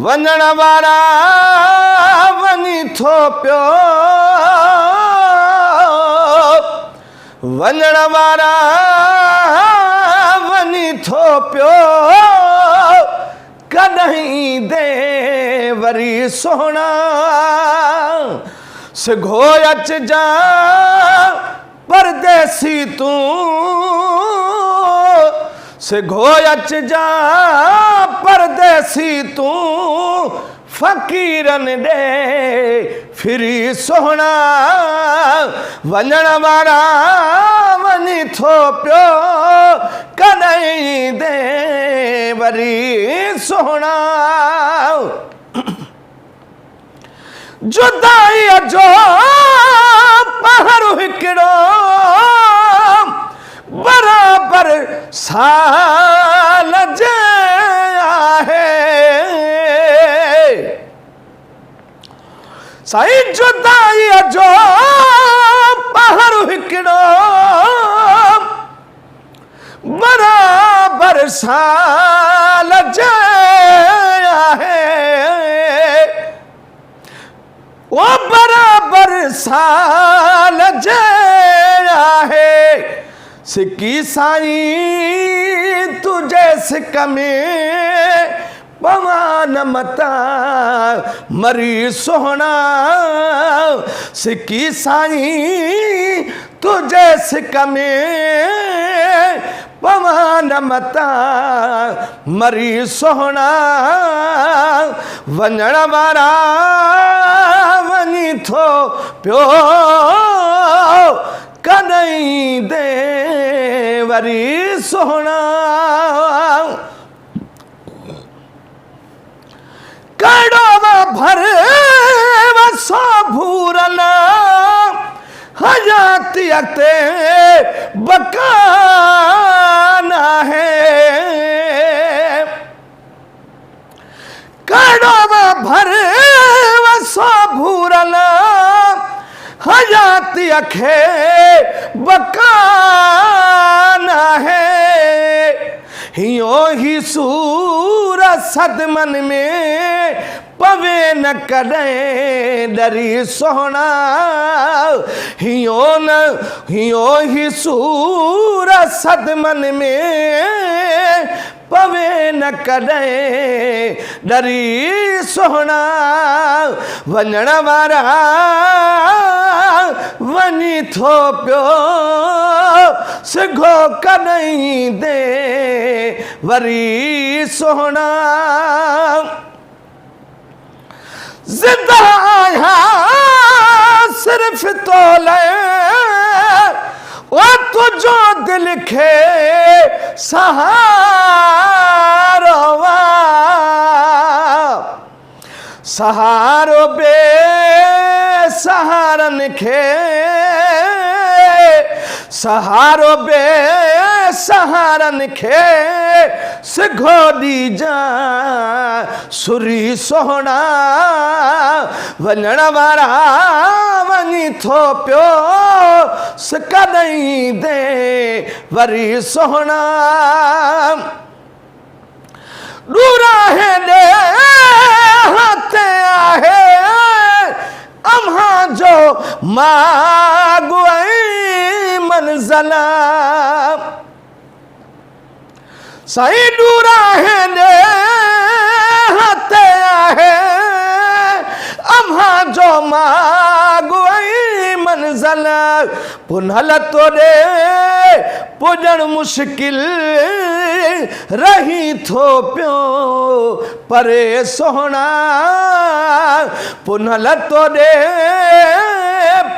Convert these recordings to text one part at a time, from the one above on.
वञण वारा वञी थो पियो, वञण वारा वञी थो पियो, कॾहिं दे वरी सोहणा सिघो अचजा परदेसी तूं, सिघो अचजा परदेसी तूं, फ़क़ीरनि ॾे फिरी सोहणा वञण वारा वञी थो पियो, कॾहिं दे वरी सोहणा जुदाईअ जो पहरु हिकिड़ो बराबर साल जे आहे, साईं जुदाईअ जो पहरु हिकिड़ो बराबर साल जे आहे, वो बराबर साल जे आहे, सिकी साईं तुझे सिक में पवान मता मरी सोहणा, सिकी साईं तुझे सिक में पवान मता मरी सोहणा, वञण वारा वञी थो पियो, कॾहिं दे वरी सोहणा कड़ो भर वसो भूरल हयाती अॻिते बकान आहे, कड़ो भर वसो भूरल हयाती अखे बकान है, हियो ही सूर सदमन में पवे न कॾहिं डरी सोहणा, हियो ही सूर सदमन में पवे न कॾहिं डरी सोहणा, वञण वारा वञी थो पियो, सिघो कॾहिं दे वरी सोहणा, ज़िंदा आहियां सिर्फ़ तो लाइ, ओ तुझो दिल खे सहारो वा, सहारो बे सहारन खे, सहारो बे सहारन खे, सिघो ॾीजा सुरी सोहणा, वञण वारा वञी थो पियो, कॾहिं दे वरी सोहणा, ॾूराहे ॾे हथे आहे अम्हा जो माॻु ऐं मंज़िल, साईं ॾूराहे ॾे हथे आहे अम्हा जो माॻु ऐं मंज़िल, पुनल तोड़े पुॼण मुश्किल रही थो पियो, परे सोहणा पुनल तोड़े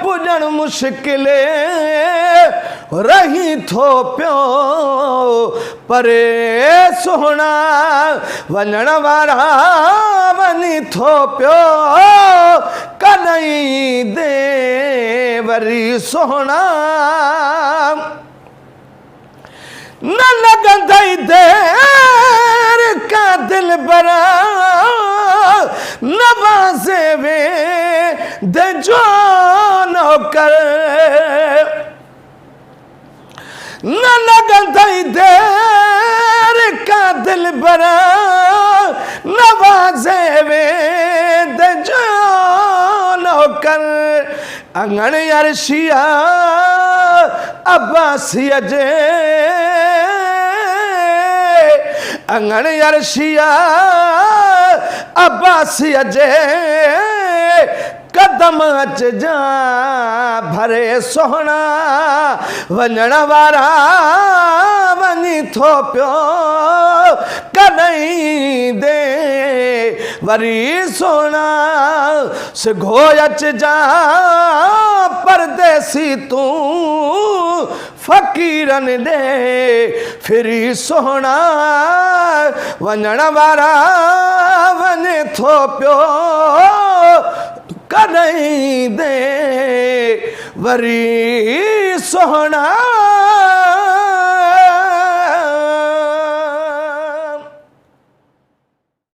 पुॼण मुश्किल रही थो पियो, परे सोहणा, वञण वारा वञी थो पियो, कॾहिं दे वरी सोहणा, न लॻंदई देर का दिल बरा नवाज़े वे दे जो नौकर न लगंदई देर का दिल बरा नवाजे वेद जो नौकर अंगण अरशिया अब्बासी अजे अंगण अरशिया अब्बासी अजे कदम अच जा भरे सोहना वञण वारा वञी थो पियो कॾहिं दे वरी सोना सिघो अच जा परदेसी तूं फ़कीरनि ॾे फिरी सोहना वञण वारा वञे थो पियो कॾहिं दे वरी सोहना।